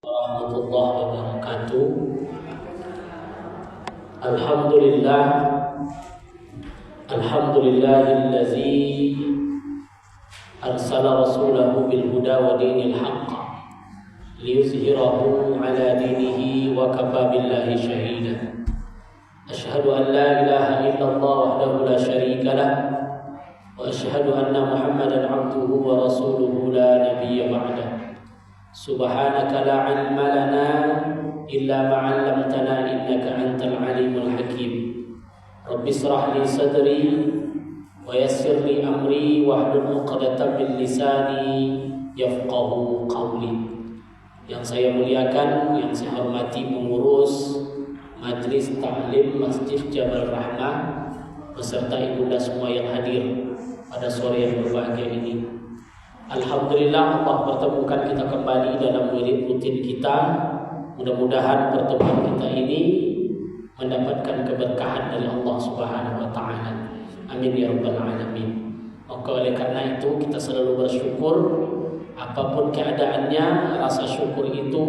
Warahmatullahi wabarakatuh. Alhamdulillah, alhamdulillahillazi arsala rasulahu bil huda wa dinil haqq liyuzhirahu ala dinihi wa kafa billahi shahida. Ashhadu an la ilaha illallah wahdahu la syarika lah wa ashhadu anna Muhammadan abduhu wa rasuluhu la nabiyya ba'dah. Subhanaka la ilma lana illa ma 'allamtana innaka antal alimul hakim. Rabbi israh li sadri wa yassir li amri wahlul 'uqdatam min lisani yafqahu qawli. Yang saya muliakan, yang saya hormati pengurus Majlis Ta'lim Masjid Jabal Rahmah beserta ibunda semua yang hadir pada sore yang berbahagia ini. Alhamdulillah Allah pertemukan kita kembali dalam wirid rutin kita. Mudah-mudahan pertemuan kita ini mendapatkan keberkahan dari Allah Subhanahu wa taala. Amin ya rabbal alamin. Maka oleh karena itu kita selalu bersyukur, apapun keadaannya, rasa syukur itu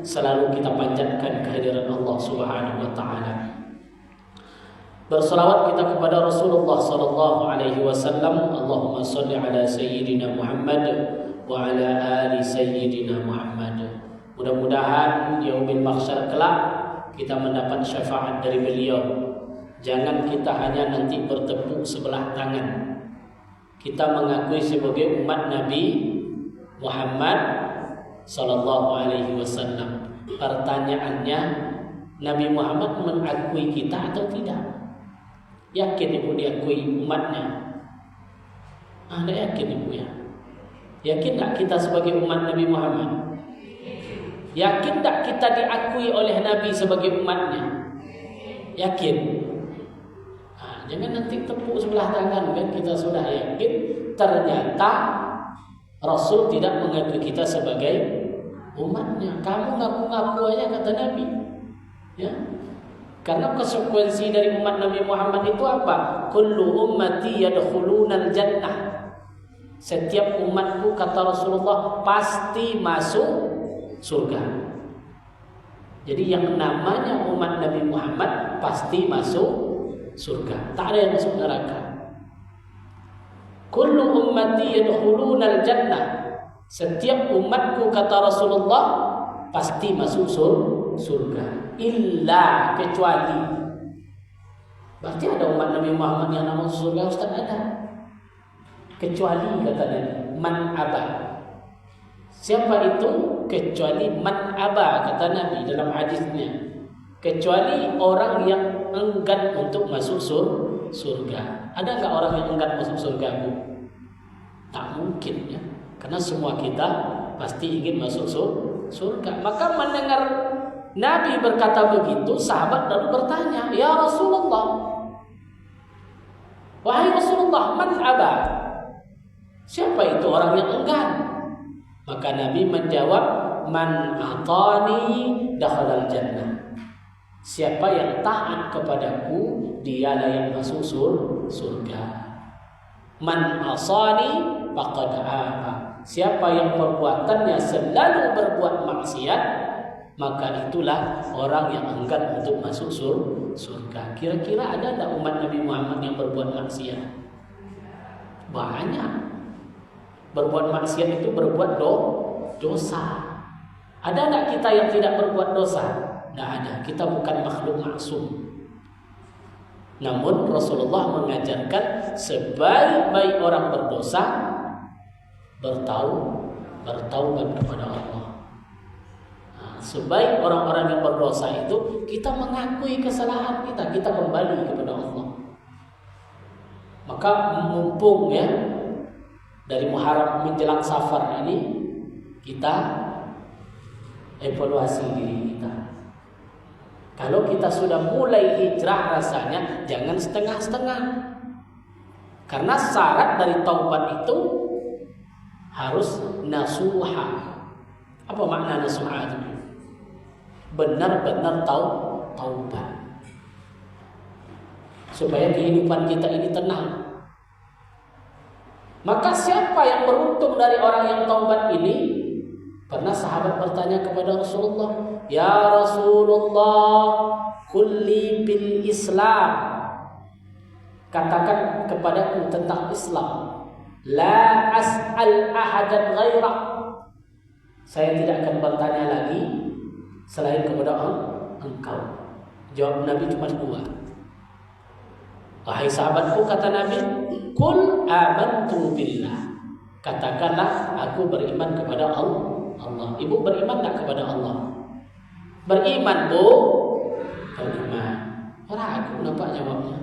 selalu kita panjatkan kehadiran Allah Subhanahu wa taala. Berselawat kita kepada Rasulullah sallallahu alaihi wasallam. Allahumma shalli ala sayyidina Muhammad wa ala ali sayyidina Muhammad. Mudah-mudahan yaumil mahsyar kelak kita mendapat syafaat dari beliau. Jangan kita hanya nanti bertepuk sebelah tangan. Kita mengakui sebagai umat Nabi Muhammad sallallahu alaihi wasallam. Pertanyaannya, Nabi Muhammad mengakui kita atau tidak? Yakin ibu diakui umatnya? Anda yakin ibu ya? Yakin tak kita sebagai umat Nabi Muhammad? Yakin tak kita diakui oleh Nabi sebagai umatnya? Yakin? Jangan nanti tepuk sebelah tangan kan kita sudah yakin, ternyata Rasul tidak mengakui kita sebagai umatnya. Kamu ngaku-ngaku aja kata Nabi. Ya. Karena konsekuensi dari umat Nabi Muhammad itu apa? Kullu ummati yadkhulunal jannah. Setiap umatku kata Rasulullah pasti masuk surga. Jadi yang namanya umat Nabi Muhammad pasti masuk surga. Tak ada yang masuk neraka. Kullu ummati yadkhulunal jannah. Setiap umatku kata Rasulullah pasti masuk surga. Illa, kecuali. Berarti ada umat Nabi Muhammad yang masuk surga, Ustaz? Ada. Kecuali kata Nabi, man aba. Siapa itu? Kecuali man aba kata Nabi dalam hadisnya. Kecuali orang yang enggan untuk masuk surga. Ada enggak orang yang enggan masuk surga, Bu? Tak mungkin ya. Karena semua kita pasti ingin masuk surga. Maka mendengar Nabi berkata begitu, sahabat lalu bertanya, "Ya Rasulullah, wahai Rasulullah, man aba?" Siapa itu orang yang enggan? Maka Nabi menjawab, "Man atani dakhalal jannah." Siapa yang taat kepadaku, dialah yang masuk surga. Man asani faqad aba. Siapa yang perbuatannya selalu berbuat maksiat, maka itulah orang yang enggan untuk masuk surga. Kira-kira ada tak umat Nabi Muhammad yang berbuat maksiat? Banyak. Berbuat maksiat itu berbuat dosa. Ada tak kita yang tidak berbuat dosa? Tidak ada. Kita bukan makhluk maksum. Namun Rasulullah mengajarkan sebaik-baik orang berdosa bertaubat kepada Allah. Sebaik orang-orang yang berdosa itu kita mengakui kesalahan kita kembali kepada Allah. Maka mumpung ya dari Muharram menjelang Safar ini kita evaluasi diri kita. Kalau kita sudah mulai hijrah rasanya jangan setengah-setengah. Karena syarat dari taubat itu harus nasuha. Apa makna nasuha itu? Benar-benar taubat. Supaya kehidupan kita ini tenang. Maka siapa yang beruntung dari orang yang taubat ini? Pernah sahabat bertanya kepada Rasulullah, "Ya Rasulullah, kulli bil Islam." Katakan kepadaku tentang Islam. La as'al ahadan ghairak. Saya tidak akan bertanya lagi selain kepada engkau. Jawab Nabi cuma dua. Wahai sahabatku, kata Nabi, "Qul amantu billah." Katakanlah, aku beriman kepada Allah. Ibu beriman tak kepada Allah? Beriman, Bu? Beriman. Ragu nampak jawabnya.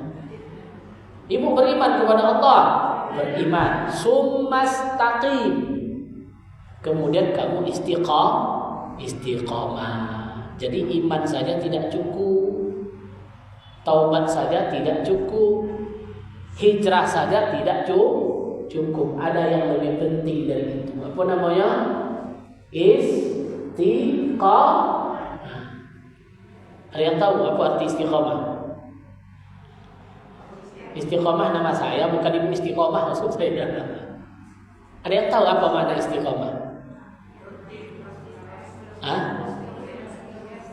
Ibu beriman kepada Allah? Beriman. Summastaqim. Kemudian kamu istiqamah. Jadi iman saja tidak cukup. Taubat saja tidak cukup. Hijrah saja tidak cukup. Ada yang lebih penting dari itu. Apa namanya? Istiqamah. Ada yang tahu apa arti istiqamah? Istiqamah nama saya, bukan Ibu Istiqomah maksud saya. Ada yang tahu apa makna istiqamah?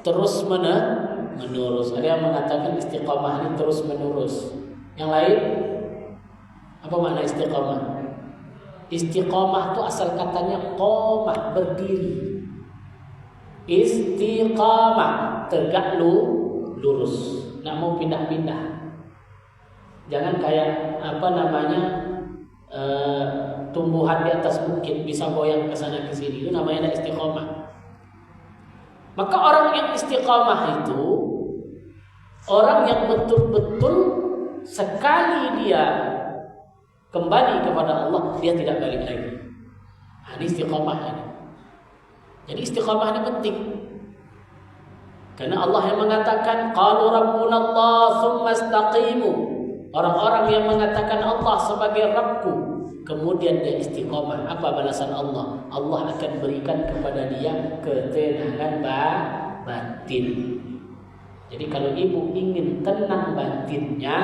Terus menerus. Ada yang mengatakan istiqamah ini terus menerus. Yang lain? Apa makna istiqamah? Istiqamah itu asal katanya qamah, berdiri. Istiqamah, tegak lurus. Nggak mau pindah-pindah. Jangan kayak tumbuhan di atas bukit bisa goyang ke sana ke sini. Itu namanya istiqamah. Maka orang yang istiqamah itu orang yang betul-betul sekali dia kembali kepada Allah, dia tidak balik lagi. Ini istiqamah ini. Jadi istiqamah ini penting. Karena Allah yang mengatakan qalu rabbunallah tsumma istaqimu. Orang-orang yang mengatakan Allah sebagai Rabbku, kemudian dia istiqamah. Apa balasan Allah? Allah akan berikan kepada dia ketenangan batin. Jadi kalau ibu ingin tenang batinnya,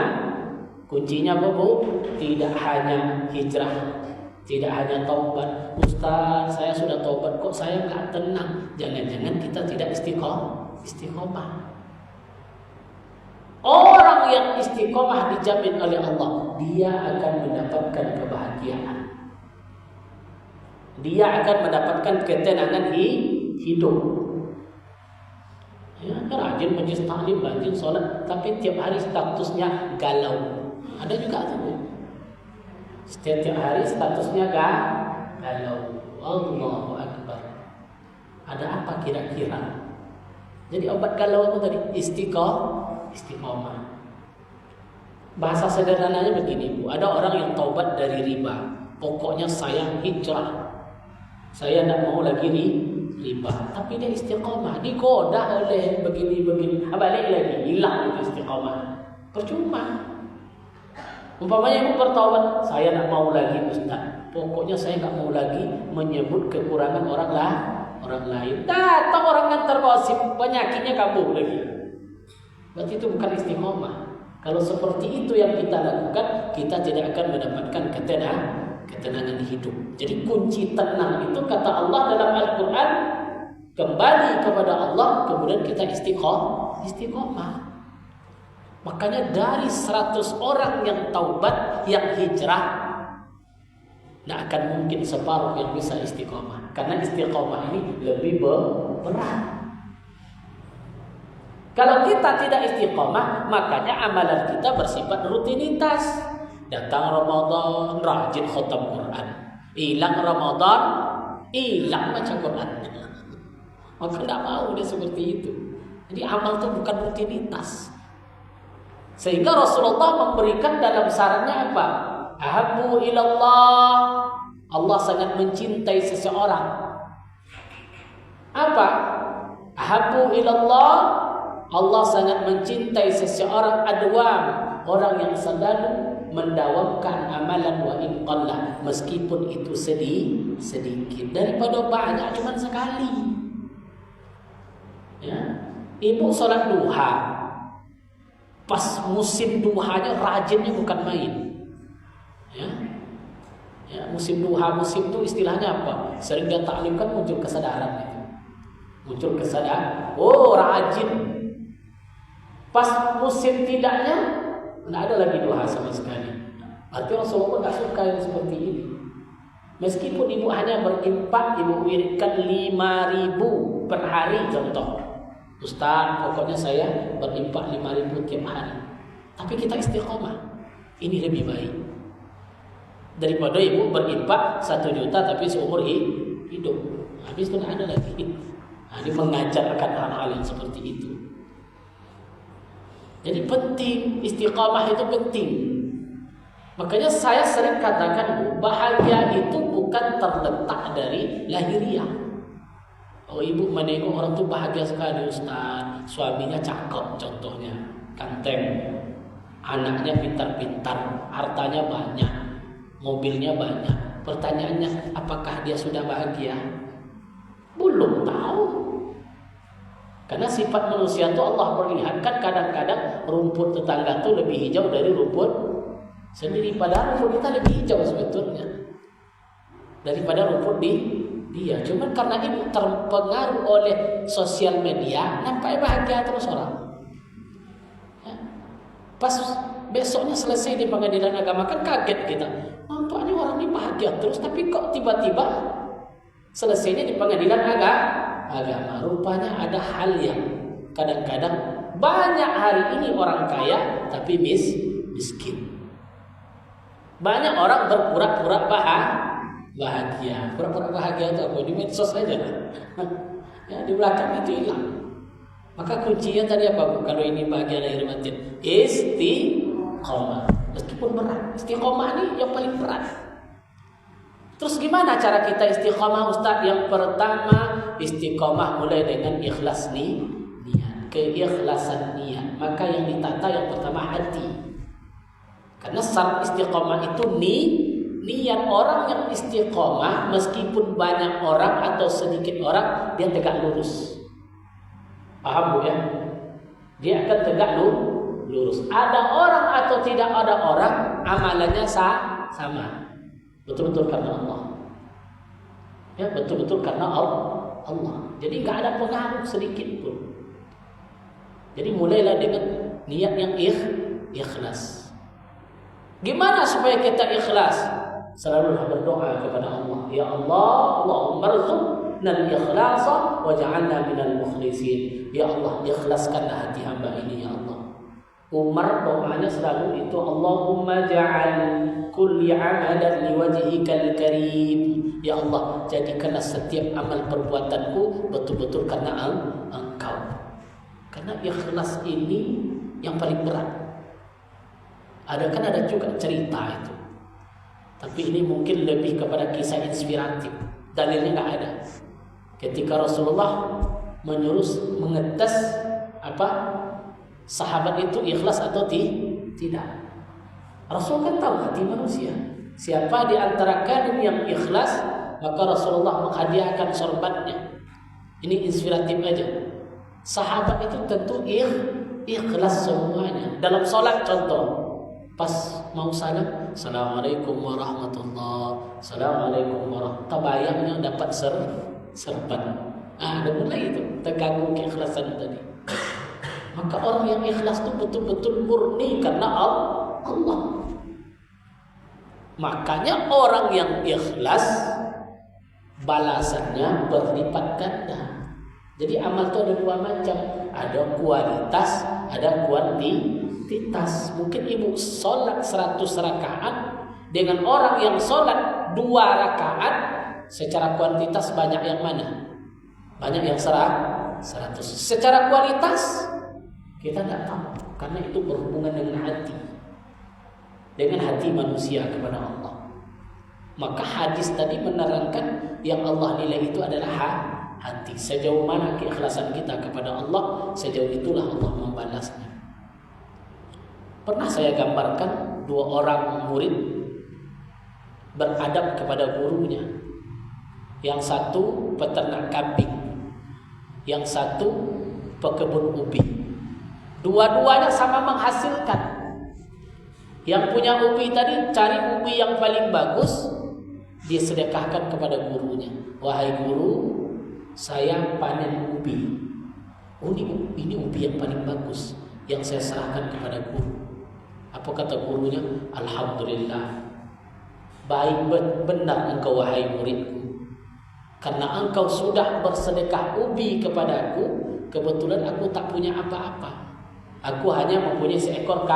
kuncinya apa, Bu? Tidak hanya hijrah, tidak hanya taubat. Ustaz, saya sudah taubat kok saya nggak tenang. Jangan-jangan kita tidak istiqomah. Orang yang istiqomah dijamin oleh Allah, dia akan mendapatkan kebahagiaan. Dia akan mendapatkan ketenangan hidup. Ya, rajin majlis taklim, rajin sholat, tapi tiap hari statusnya galau. Ada juga tuh. Setiap hari statusnya galau. Allahu Akbar. Ada apa kira-kira? Jadi obat galau itu tadi istiqomah. Bahasa sederhananya begini, Bu. Ada orang yang taubat dari riba. Pokoknya saya hijrah. Saya tidak mau lagi riba. Tapi dia istiqomah. Digoda oleh begini-begini. Balik lagi. Hilang itu istiqomah. Percuma. Umpamanya ibu bertaubat, saya tidak mau lagi Ustaz. Pokoknya saya tidak mau lagi menyebut kekurangan orang lain. Datang orang yang tergosip, penyakitnya kambuh lagi. Berarti itu bukan istiqomah. Kalau seperti itu yang kita lakukan, kita tidak akan mendapatkan ketenangan hidup. Jadi kunci tenang itu kata Allah dalam Al-Quran, kembali kepada Allah, kemudian kita istiqomah. Makanya dari 100 orang yang taubat, yang hijrah, tidak akan mungkin separuh yang bisa istiqomah. Karena istiqomah ini lebih berat. Kalau kita tidak istiqomah, makanya amalan kita bersifat rutinitas. Datang Ramadan, rajin khatam Quran. Hilang Ramadan, hilang baca Quran. Maka tidak mau dia seperti itu. Jadi amal itu bukan rutinitas. Sehingga Rasulullah memberikan dalam sarannya apa? Ahabbu ilallah. Allah sangat mencintai seseorang. Apa? Ahabbu ilallah. Allah sangat mencintai seseorang adwam, orang yang selalu mendawamkan amalan wa in qallah, meskipun itu sedikit daripada banyak cuma sekali. Ya. Ibu sholat duha, pas musim duhanya rajinnya bukan main. Ya. Ya, musim duha, musim itu istilahnya apa? Sering dia taklimkan muncul kesadaran itu. Muncul kesadaran, oh rajin. Pas musim tidaknya, tidak ada lagi duha sama sekali. Artinya Rasulullah tidak suka yang seperti ini. Meskipun ibu hanya berimpak, ibu wiridkan 5.000 per hari contoh. Ustaz, pokoknya saya berimpak 5.000 tiap hari. Tapi kita istiqomah. Ini lebih baik daripada ibu berimpak 1 juta tapi seumur hidup. Habis itu tidak ada lagi. Ini mengajarkan hal-hal yang seperti itu. Jadi penting, istiqamah itu penting. Makanya saya sering katakan, bahagia itu bukan terletak dari lahiriah. Oh, ibu menengok orang tu bahagia sekali Ustaz, suaminya cakep contohnya, ganteng, anaknya pintar-pintar, hartanya banyak, mobilnya banyak. Pertanyaannya, apakah dia sudah bahagia? Belum tahu. Karena sifat manusia itu Allah perlihatkan kadang-kadang rumput tetangga itu lebih hijau dari rumput sendiri. Padahal rumput kita lebih hijau sebetulnya daripada rumput dia. Cuma karena ibu terpengaruh oleh sosial media, nampaknya bahagia terus orang. Ya. Pas besoknya selesai di pengadilan agama kan kaget kita. Nampaknya orang ini bahagia terus, tapi kok tiba-tiba selesainya di pengadilan agama. Rupanya ada hal yang kadang-kadang banyak hari ini orang kaya tapi miskin. Banyak orang berpura-pura bahagia. Pura-pura bahagia itu apa? Di medsos saja. Ya, di belakang itu hilang. Maka kuncinya tadi apa Bu? Kalau ini bahagia lahir batin, istiqomah. Meskipun berat, istiqomah ini yang paling berat. Terus gimana cara kita istiqomah Ustaz? Yang pertama, istiqomah mulai dengan ikhlas niat, keikhlasan niat. Maka yang ditata yang pertama hati. Karena syarat istiqomah itu niat. Orang yang istiqomah meskipun banyak orang atau sedikit orang, dia tegak lurus. Paham Bu ya? Dia akan tegak lurus. Ada orang atau tidak ada orang, amalannya sama. Betul-betul karena Allah. Ya, betul-betul karena Allah. Jadi nggak ada pengaruh sedikit pun. Jadi mulailah dengan niat yang ikhlas. Gimana supaya kita ikhlas? Selalu berdoa kepada Allah. Ya Allah, Allahumma rzuqna al-ikhlasa waj'alna minal mukhlisin. Ya Allah, ikhlaskanlah hati hamba ini ya Allah. Umar doanya selalu itu, Allahumma ja'al kulli amalan liwajhikal karim. Ya Allah, jadikanlah setiap amal perbuatanku betul-betul karena Engkau. Karena ikhlas ini yang paling berat. Ada juga cerita itu. Tapi ini mungkin lebih kepada kisah inspiratif. Dalilnya nggak ada. Ketika Rasulullah mengetes sahabat itu ikhlas atau tidak. Rasul kan tahu hati manusia. Siapa di antara kalian yang ikhlas, maka Rasulullah menghadiahkan sorbannya. Ini inspiratif aja. Sahabat itu tentu ikhlas semuanya. Dalam sholat contoh, pas mau salam, Assalamualaikum warahmatullahi, Assalamualaikum warahmatullahi, tabayangnya dapat serban. Ada mulai itu terganggu keikhlasan tadi. Maka orang yang ikhlas itu betul-betul murni karena Allah. Makanya orang yang ikhlas balasannya berlipat ganda. Jadi amal itu ada dua macam, ada kualitas, ada kuantitas. Mungkin ibu sholat 100 rakaat dengan orang yang sholat 2 rakaat, secara kuantitas banyak yang mana? Banyak yang 100. Secara kualitas kita tidak tahu, karena itu berhubungan dengan hati manusia kepada Allah. Maka hadis tadi menerangkan yang Allah nilai itu adalah hati. Sejauh mana keikhlasan kita kepada Allah, sejauh itulah Allah membalasnya. Pernah saya gambarkan 2 orang murid beradab kepada gurunya. Yang satu peternak kambing, yang satu pekebun ubi. Dua-duanya sama menghasilkan. Yang punya ubi tadi cari ubi yang paling bagus, dia sedekahkan kepada gurunya. Wahai guru, saya panen ubi. Ini ubi yang paling bagus yang saya serahkan kepada guru. Apa kata gurunya? Alhamdulillah, baik benar engkau wahai muridku, karena engkau sudah bersedekah ubi kepadaku. Kebetulan aku tak punya apa-apa. Aku hanya mempunyai seekor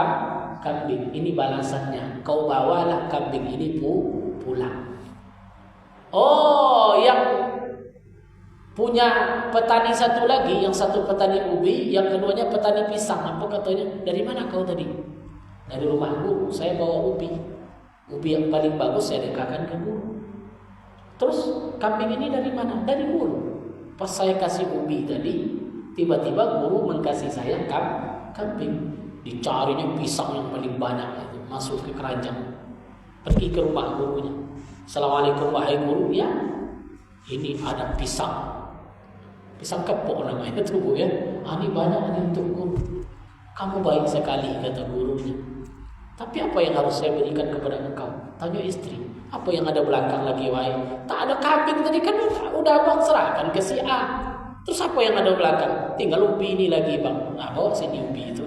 kambing. Ini balasannya. Kau bawalah kambing ini pulang. Oh, yang punya petani satu lagi, yang satu petani ubi, yang keduanya petani pisang. Apa katanya? Dari mana kau tadi? Dari rumah guru. Saya bawa ubi. Ubi yang paling bagus saya dekatkan ke guru. Terus kambing ini dari mana? Dari guru. Pas saya kasih ubi tadi, tiba-tiba guru mengkasih saya kambing. Dicarinya pisang yang paling banyak itu, masuk ke keranjang. Pergi ke rumah gurunya. Assalamualaikum wahai guru. Ya, ini ada pisang. Pisang kepok namanya tuh Bu ya. Ini banyak ini untuk guru. Kamu baik sekali kata gurunya. Tapi apa yang harus saya berikan kepada engkau? Tanya istri. Apa yang ada belakang lagi wahai? Tak ada kambing tadi kan udah abang serahkan ke si A. Terus apa yang ada belakang? Tinggal ubi ini lagi bang. Nah, bawa sini ubi itu.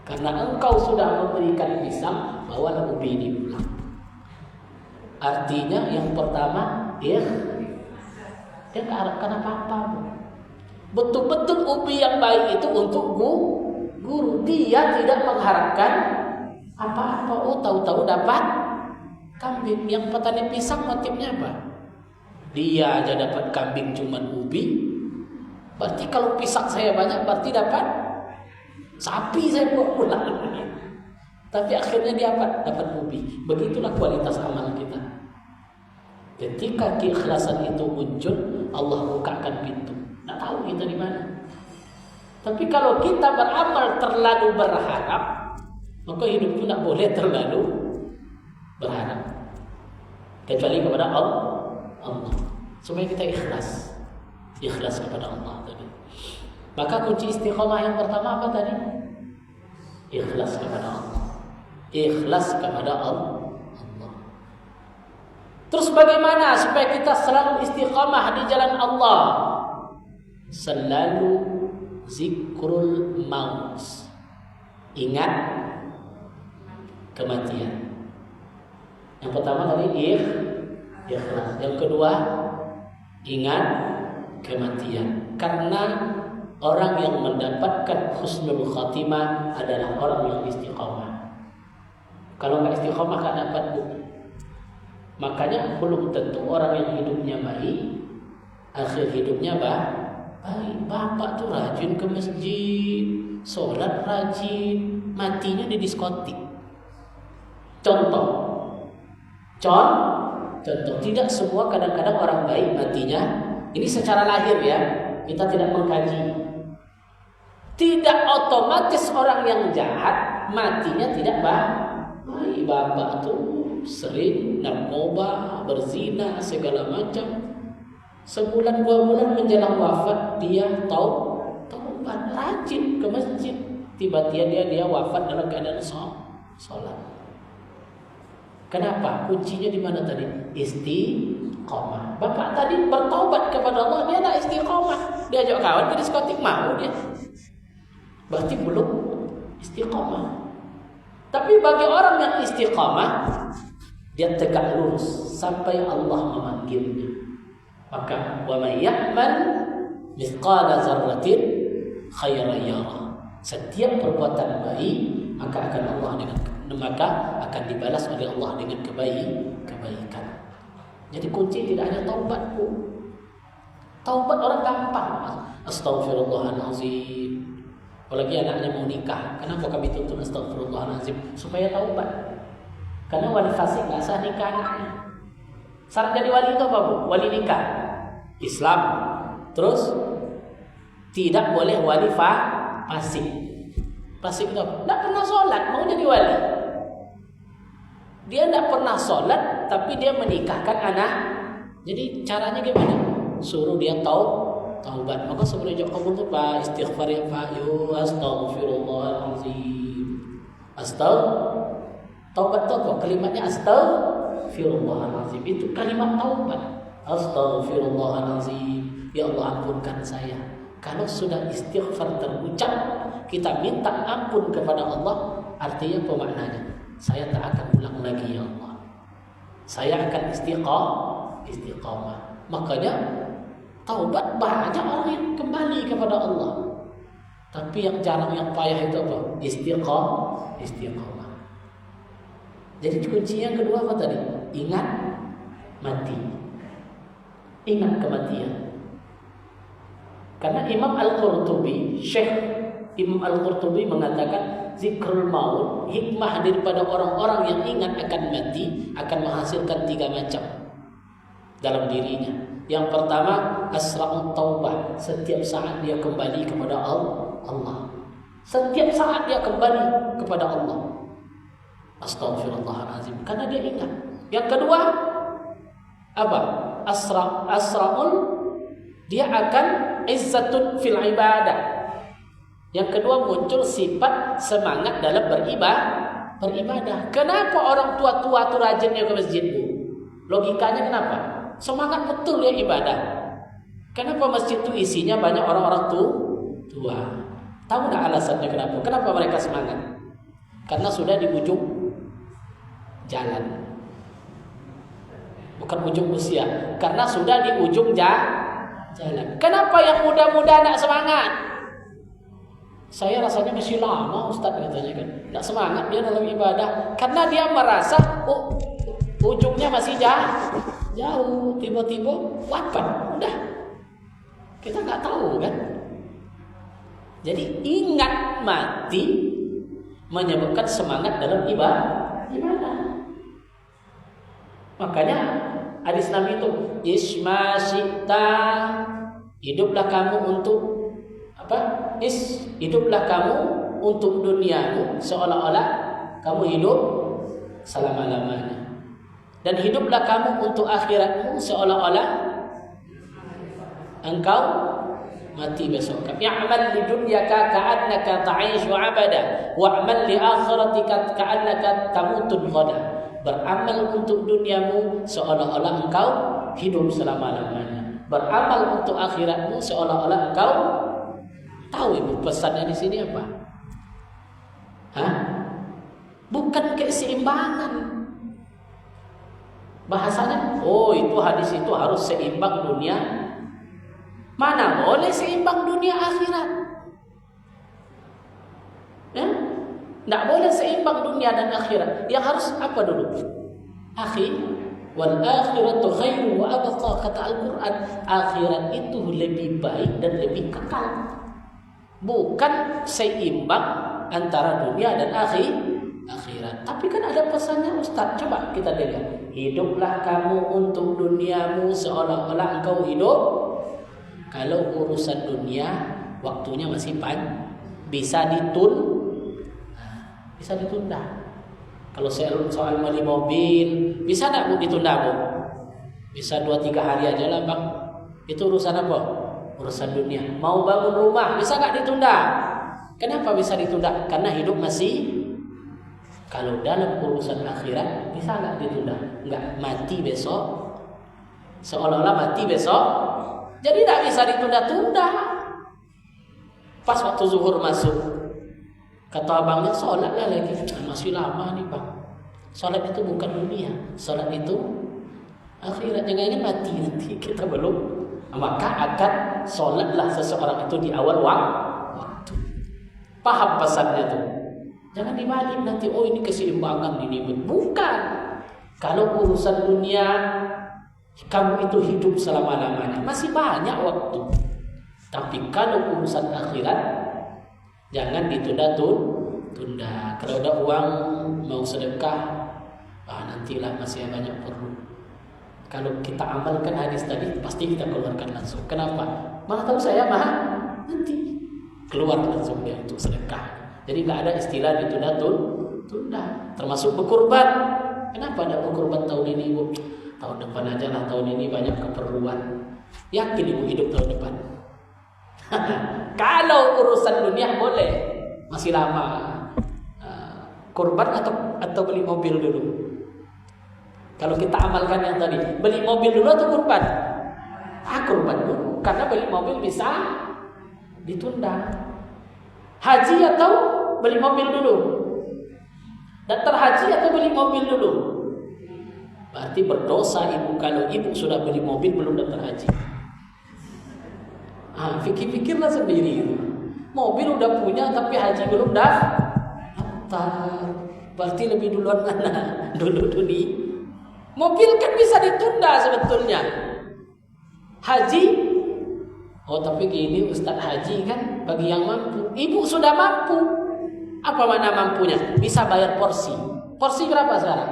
Karena engkau sudah memberikan pisang, bawalah ubi ini pulang. Artinya yang pertama dia nggak harapkan apa-apa. Betul-betul ubi yang baik itu untuk guru. Dia tidak mengharapkan apa-apa. Oh, tahu-tahu dapat kambing. Yang petani pisang motifnya apa? Dia aja dapat kambing cuman ubi. Berarti kalau pisang saya banyak berarti dapat sapi saya bawa pulang. Tapi akhirnya dia dapat ubi. Begitulah kualitas amal kita. Ketika keikhlasan itu muncul, Allah bukakan pintu. Tak tahu kita di mana. Tapi kalau kita beramal terlalu berharap, maka hidup itu tak boleh terlalu berharap. Kecuali kepada Allah. Supaya kita ikhlas. Ikhlas kepada Allah tadi. Maka kunci istiqamah yang pertama apa tadi? Ikhlas kepada Allah. Ikhlas kepada Allah. Terus bagaimana supaya kita selalu istiqamah di jalan Allah? Selalu zikrul maut. Ingat kematian. Yang pertama tadi ikhlas. Yang kedua, ingat kematian. Karena orang yang mendapatkan husnul khatimah adalah orang yang istiqamah. Kalau nggak istiqamah nggak dapat bukti. Makanya belum tentu orang yang hidupnya baik, akhir hidupnya baik. Bapak tuh rajin ke masjid, sholat rajin, matinya di diskotik. Contoh. Tidak semua kadang-kadang orang baik matinya. Ini secara lahir ya, kita tidak mengkaji. Tidak otomatis orang yang jahat matinya tidak baik. Bapak tuh sering narkoba, berzina, segala macam. Sebulan 2 bulan menjelang wafat dia taubat, rajin ke masjid. Tiba-tiba dia wafat dalam keadaan sholat. Kenapa? Kuncinya di mana tadi? Istiqomah. Bapak tadi bertaubat kepada Allah, dia tak istiqomah. Dia ajak kawan ke diskotik, mau dia. Berarti belum istiqomah. Tapi bagi orang yang istiqamah, dia tegak lurus sampai Allah memanggilnya. Maka wa may ya'mal mithqala dzarratin khairan yarah. Setiap perbuatan baik maka akan dibalas oleh Allah dengan kebaikan. Jadi kunci tidak hanya taubat, Bu. Taubat orang gampang. Astaghfirullahalazim. Apalagi anaknya mau nikah. Kenapa kami tuntut astaghfirullahalazim? Supaya taubat. Karena wali fasik nggak sah nikah anaknya. Syarat jadi wali itu apa, Bu? Wali nikah Islam. Terus tidak boleh wali fasik. Fasik itu tidak pernah sholat, mau jadi wali. Dia tidak pernah sholat, tapi dia menikahkan anak. Jadi caranya gimana? Suruh dia taubat. Maka sebelum jawab kabul itu Pak, istighfar ya Pak. Astaghfirullahalazim. Taubat itu kalimatnya Astaghfirullahalazim. Itu kalimat taubat. Astaghfirullahalazim. Ya Allah, ampunkan saya. Kalau sudah istighfar terucap, kita minta ampun kepada Allah, artinya apa maknanya? Saya tak akan ulang lagi ya Allah. Saya akan istiqamah. Makanya taubat banyak orang yang kembali kepada Allah. Tapi yang jarang, yang payah itu apa? Istiqamah. Jadi kunci yang kedua apa tadi? Ingat mati. Ingat kematian. Karena Imam Al-Qurtubi, Syekh Imam Al-Qurtubi mengatakan zikrul maut, hikmah daripada orang-orang yang ingat akan mati akan menghasilkan 3 macam dalam dirinya. Yang pertama, asra'ut taubah, setiap saat dia kembali kepada Allah. Setiap saat dia kembali kepada Allah. Astaghfirullahalazim, karena dia ingat. Yang kedua, apa? Asra'ul, dia akan izzatun fil ibadah. Yang kedua, muncul sifat semangat dalam beribadah. Kenapa orang tua-tua itu rajinnya ke masjid? Logikanya kenapa? Semangat betul ya ibadah. Kenapa masjid itu isinya banyak orang-orang tua? Tahu nggak alasannya kenapa? Kenapa mereka semangat? Karena sudah di ujung jalan. Bukan ujung usia, karena sudah di ujung jalan. Kenapa yang muda-muda tidak semangat? Saya rasanya masih lama Ustaz katanya kan. Tidak semangat dia dalam ibadah. Karena dia merasa ujungnya masih jauh. Tiba-tiba wafat. Udah. Kita nggak tahu kan. Jadi ingat mati menyebabkan semangat dalam ibadah. Makanya hadis Nabi itu isma syi'ta, hiduplah kamu untuk apa? Hiduplah kamu untuk duniamu seolah-olah kamu hidup selama-lamanya. Dan hiduplah kamu untuk akhiratmu seolah-olah engkau mati besok. Ya'mal li dunyaka ka'annaka ta'ishu abada wa'mal li akhiratika ka'annaka tamutun ghada. Beramal untuk duniamu seolah-olah engkau hidup selama-lamanya. Beramal untuk akhiratmu seolah-olah engkau tahu ibu pesannya di sini apa? Bukan keseimbangan. Bahasanya, itu hadis itu harus seimbang dunia. Mana boleh seimbang dunia akhirat? Tidak boleh seimbang dunia dan akhirat. Yang harus apa dulu? Akhi, wal akhiratu khairu wa abqa, kata Al-Quran. Akhirat itu lebih baik dan lebih kekal. Bukan seimbang antara dunia dan akhirat. Tapi kan ada pesannya Ustaz. Coba kita dengar. Hiduplah kamu untuk duniamu seolah-olah engkau hidup. Kalau urusan dunia waktunya masih panjang, bisa ditunda. Kalau soal beli mobil, bisa enggak Bu ditunda Bu? Bisa 2-3 hari aja lah Bang. Itu urusan apa? Urusan dunia. Mau bangun rumah, bisa nggak ditunda? Kenapa bisa ditunda? Karena hidup masih. Kalau dalam urusan akhirat, bisa nggak ditunda? Nggak, mati besok. Seolah-olah mati besok. Jadi nggak bisa ditunda-tunda. Pas waktu zuhur masuk, kata abangnya, sholatlah lagi. Masih lama nih Bang. Sholat itu bukan dunia. Sholat itu akhirat. Jangan mati nanti kita belum. Maka akan sholatlah seseorang itu di awal waktu. Paham pesannya tuh? Jangan dibalik nanti, ini keseimbangan ini. Bukan. Kalau urusan dunia kamu itu hidup selama-lamanya, masih banyak waktu. Tapi kalau urusan akhirat jangan ditunda-tunda. Kalau ada uang mau sedekah, nantilah, masih banyak perlu. Kalau kita amalkan hadis tadi, pasti kita keluarkan langsung. Kenapa? Mana tahu saya nanti keluar langsung dia untuk sedekah. Jadi nggak ada istilah ditunda-tunda. Termasuk berkurban. Kenapa ada berkurban tahun ini Bu? Tahun depan aja lah, tahun ini banyak keperluan. Yakin Ibu hidup tahun depan? Kalau urusan dunia boleh, masih lama. Kurban atau beli mobil dulu. Kalau kita amalkan yang tadi, beli mobil dulu atau kurban? Kurban dulu, karena beli mobil bisa ditunda. Haji atau beli mobil dulu? Daftar haji atau beli mobil dulu? Berarti berdosa ibu kalau ibu sudah beli mobil belum daftar haji. Pikir-pikirlah sendiri. Mobil udah punya tapi haji belum daftar. Berarti lebih duluan mana? Dulu. Mobil kan bisa ditunda sebetulnya. Haji, tapi gini Ustaz, haji kan bagi yang mampu. Ibu sudah mampu. Apa mana mampunya? Bisa bayar porsi. Porsi berapa sekarang?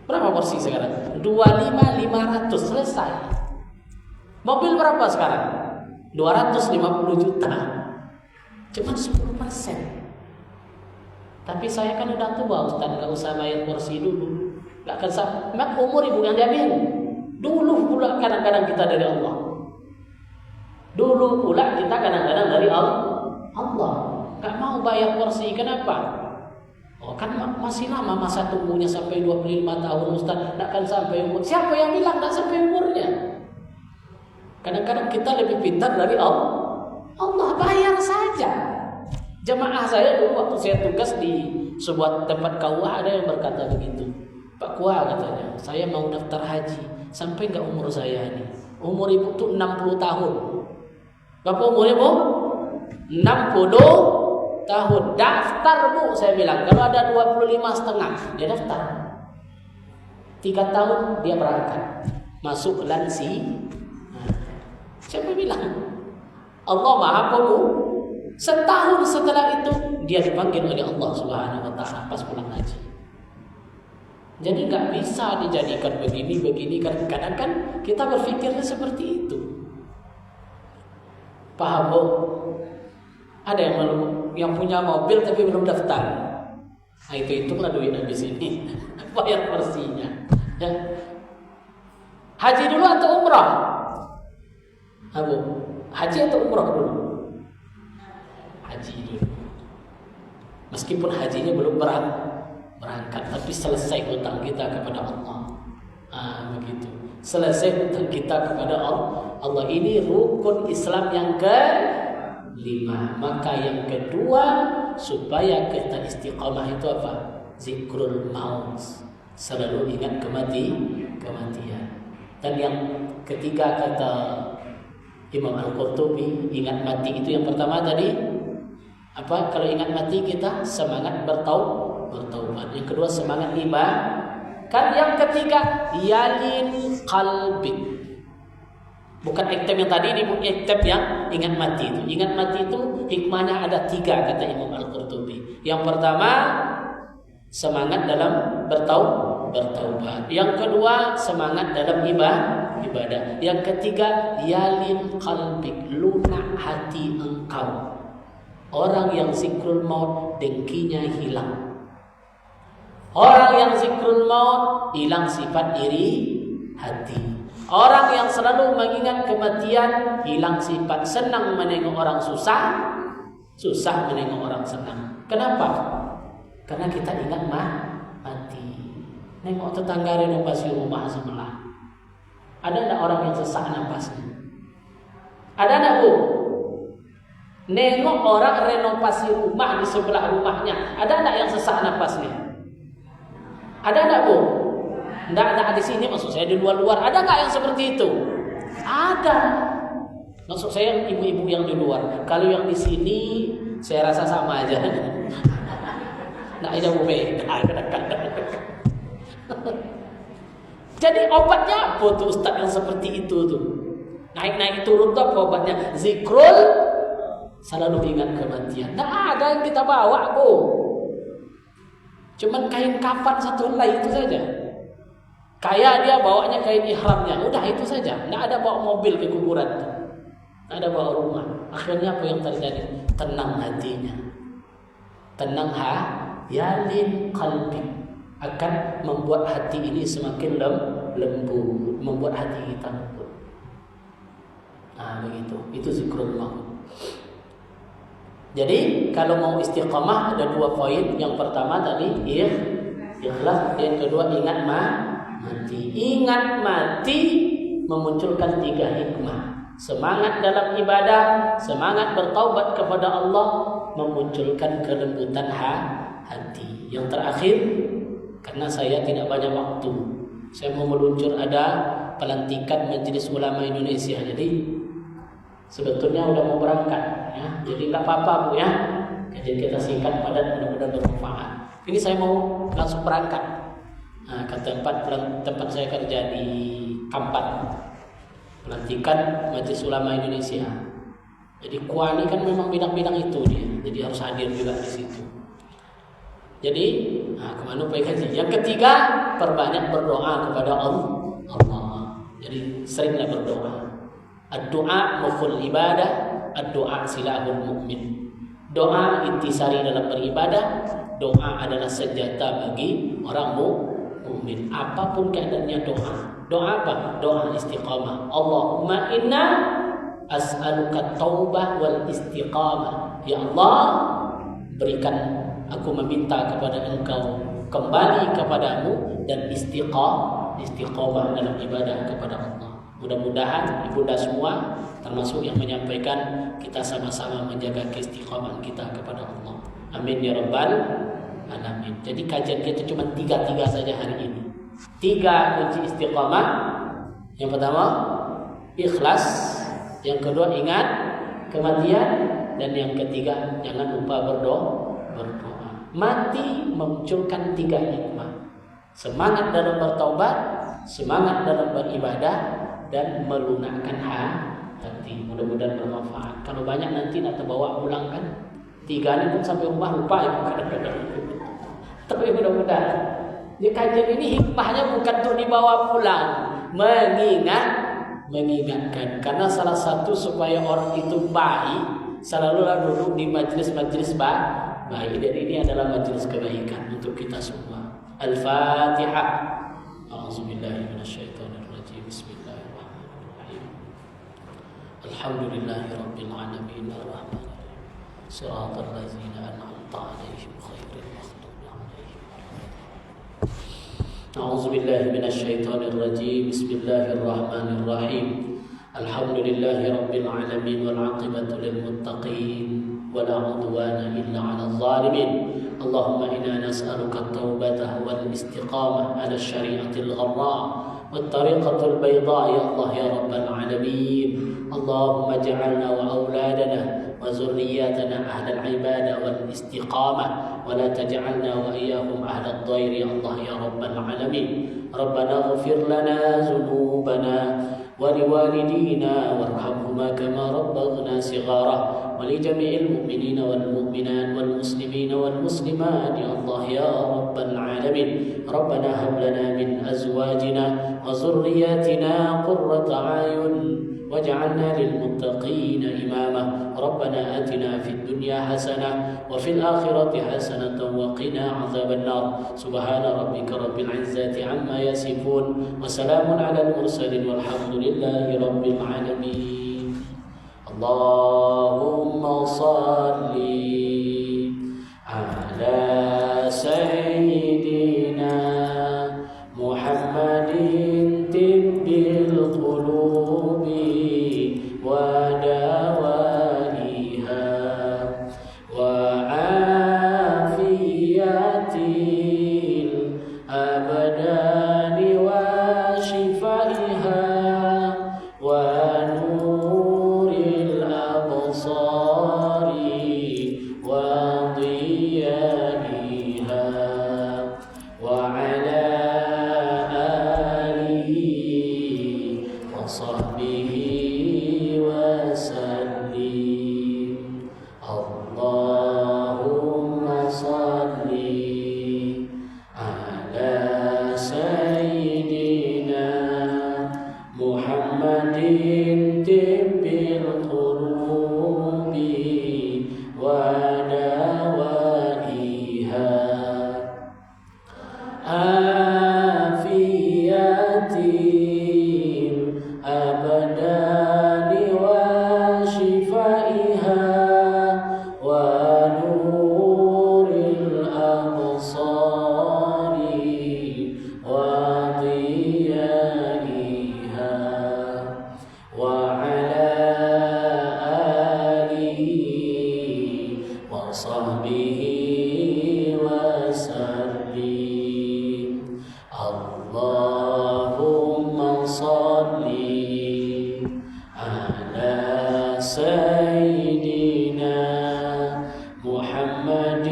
Berapa porsi sekarang? 25.500 selesai. Mobil berapa sekarang? 250 juta. Cuma 10%. Tapi saya kan udah tua Ustaz, gak usah bayar porsi dulu. Gak akan sah. Mak umur ibu yang diambil. Dulu pula kadang-kadang kita dari Allah. Dulu pula kita kadang-kadang dari Allah. Gak mau bayar porsi. Kenapa? Kan masih lama masa tunggunya sampai 25 tahun Ustaz. Gak akan sampai umur. Siapa yang bilang gak sampai umurnya? Kadang-kadang kita lebih pintar dari Allah. Bayar saja. Jamaah saya dulu waktu saya tugas di sebuah tempat KUA ada yang berkata begitu. Pak KUA katanya, saya mau daftar haji. Sampai enggak umur saya ini? Umur ibu tuh 60 tahun. Berapa umurnya bu? 60 tahun. Daftar bu, saya bilang. Kalau ada 25,5 dia daftar. 3 tahun dia berangkat. Masuk lansi. Siapa bilang? Allah Maha Pemuh. Setahun setelah itu dia dipanggil oleh Allah Subhanahu wa taala pas pulang haji. Jadi nggak bisa dijadikan begini. Kadang-kadang kan kita berpikirnya seperti itu. Paham bu? Ada yang punya mobil tapi belum daftar. Nah, hitunglah duitnya di sini. Bayar porsinya. Ya. Haji dulu atau umrah? Bu, haji atau umrah dulu? Haji dulu. Meskipun hajinya belum berangkat, tapi selesai hutang kita kepada Allah. Begitu. Selesai hutang kita kepada Allah. Ini rukun Islam yang ke-5. Maka yang kedua, supaya kita istiqamah itu apa? Zikrul maut. Selalu ingat kematian. Dan yang ketiga kata Imam Al-Qurtubi, ingat mati itu yang pertama tadi apa? Kalau ingat mati kita semangat bertaubat. Yang kedua semangat ibadah. Kan yang ketiga yalin qalbi. Bukan item yang tadi, ini item yang ingat mati itu. Ingat mati itu hikmahnya ada 3 kata Imam Al-Qurtubi. Yang pertama semangat dalam bertaubat. Yang kedua semangat dalam ibadah. Yang ketiga yalin qalbi, lunak hati engkau. Orang yang zikrul maut dengkinya hilang. Orang yang zikrul maut hilang sifat iri hati. Orang yang selalu mengingat kematian hilang sifat senang menengok orang susah menengok orang senang. Kenapa? Karena kita ingat mati. Nengok tetangga renovasi rumah sebelah. Ada enggak orang yang sesak napasnya? Ada enggak bu? Nengok orang renovasi rumah di sebelah rumahnya. Ada enggak yang sesak napasnya? Ada enggak bu? Enggak di sini, maksud saya di luar-luar. Ada enggak yang seperti itu? Ada. Maksud saya ibu-ibu yang di luar. Kalau yang di sini saya rasa sama aja. Enggak ada beda. Jadi obatnya apa tuh Ustaz yang seperti itu tuh? Naik turun tuh apa obatnya? Zikrul, selalu ingat kematian. Nggak ada yang kita bawa bu. Cuman kain kafan satu helai itu saja. Kayak dia bawanya kain ihramnya. Udah itu saja. Nggak ada bawa mobil ke kuburan. Nggak ada bawa rumah. Akhirnya apa yang terjadi? Tenang hatinya. Tenang yalin qalbi. Akan membuat hati ini semakin lembut. Membuat hati kita lembut. Begitu. Itu zikrul maut. Jadi kalau mau istiqamah ada 2 poin. Yang pertama tadi Ikhlas. Yang kedua ingat mati. Ingat mati memunculkan 3 hikmah. Semangat dalam ibadah, semangat bertaubat kepada Allah, memunculkan kelembutan hati. Yang terakhir, karena saya tidak banyak waktu, saya mau meluncur ada pelantikan Majelis Ulama Indonesia. Jadi sebetulnya udah mau berangkat ya. Jadi nggak apa-apa Bu ya. Jadi kita singkat padat, mudah-mudahan bermanfaat. Ini saya mau langsung berangkat ke tempat saya kerja di Kampan, pelantikan Majelis Ulama Indonesia. Jadi Kuani kan memang bidang-bidang itu dia, jadi harus hadir juga di situ. Jadi kemana Pak Haji? Yang ketiga, perbanyak berdoa kepada Allah. Jadi seringlah berdoa. Ad-du'a mukhul ibadah, ad-du'a silahul mu'min. Doa intisari dalam beribadah. Doa adalah senjata bagi orang mukmin. Apapun keadaannya doa. Doa apa? Doa istiqamah. Allahumma inna as'aluka taubah wal istiqamah. Ya Allah, berikan, aku meminta kepada Engkau kembali kepadamu dan istiqamah dalam ibadah kepada Allah. Mudah-mudahan ibunda semua termasuk yang menyampaikan, kita sama-sama menjaga keistiqamahan kita kepada Allah. Amin ya rabbal alamin. Jadi kajian kita cuma 3 saja hari ini. 3 kunci istiqamah. Yang pertama ikhlas, yang kedua ingat kematian, dan yang ketiga jangan lupa berdoa. Mati memunculkan 3 hikmah. Semangat dalam bertaubat, semangat dalam beribadah, dan melunakkan hati. Mudah-mudahan bermanfaat. Kalau banyak nanti nak terbawa pulang kan. 3 ini pun sampai rumah lupa ya kadang-kadang. Tapi mudah-mudahan di kajian ini hikmahnya bukan untuk dibawa pulang, mengingatkan. Karena salah satu supaya orang itu baik, selalulah duduk di majelis-majelis baik. Dan ini adalah majelis kebaikan untuk kita semua. Al-Fatihah. A'udzubillahi minasyaitonirrajim. Bismillahirrahmanirrahim. Alhamdulillahirabbil alamin arrahmanirrahim. Shiratal ladzina an'amta 'alaihim ghairil maghdubi 'alaihim. A'udzubillahi minasyaitonirrajim. Bismillahirrahmanirrahim. Alhamdulillahirabbil alamin wal 'aqibatu lil muttaqin. ولا عدوان إلا على الظالمين. اللهم إنا نسألك التوبة والاستقامة على الشريعة الغراء والطريقة البيضاء يا الله يا رب العالمين. اللهم اجعلنا وأولادنا وذرياتنا أهل العبادة والاستقامة، ولا تجعلنا وإياهم أهل الضير يا الله يا رب العالمين. ربنا اغفر لنا ذنوبنا ولوالدينا وارحمهما كما ربونا صغارا، ولجميع المؤمنين والمؤمنات والمسلمين والمسلمات يا الله يا رب العالمين. ربنا هب لنا من أزواجنا وذرياتنا قرة أعين واجعلنا للمتقين إماما. ربنا آتنا في الدنيا حسنة وفي الآخرة حسنة وقنا عذاب النار. سبحان ربك رب العزة عما يصفون وسلام على المرسلين والحمد لله رب العالمين. اللهم صل على سيدنا محمد طب القلوب ودوائها وعافية الأبدان وشفائها ونور الأبصار وضيائها وعلى آله وصحبه وسلم. اللهم صل على سيدنا محمد طب القلوب ودوائها عافية الأبدان وشفائها ونور الأبصار وصحبه وسلم اللهم صل على سيدنا محمد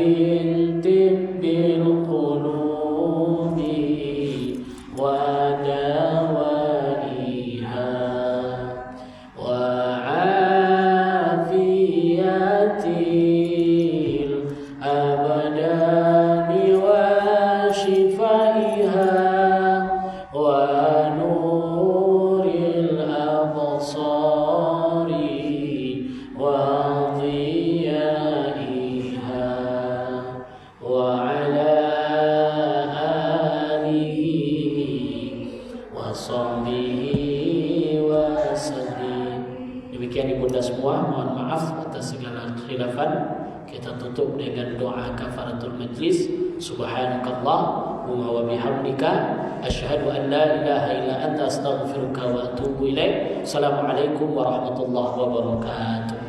طب القلوب ودوائها وعافية الأبدان وشفائها ونور الأبصار وضيائها وعلى آله وصحبه wasallim. Demikian ibunda semua, mohon maaf atas segala khilafan. Kita tutup dengan doa kafaratul majlis. Subhanakallah wa bihamdika asyhadu an la ilaha illa anta astaghfiruka wa atubu ilaik. Assalamualaikum warahmatullahi wabarakatuh.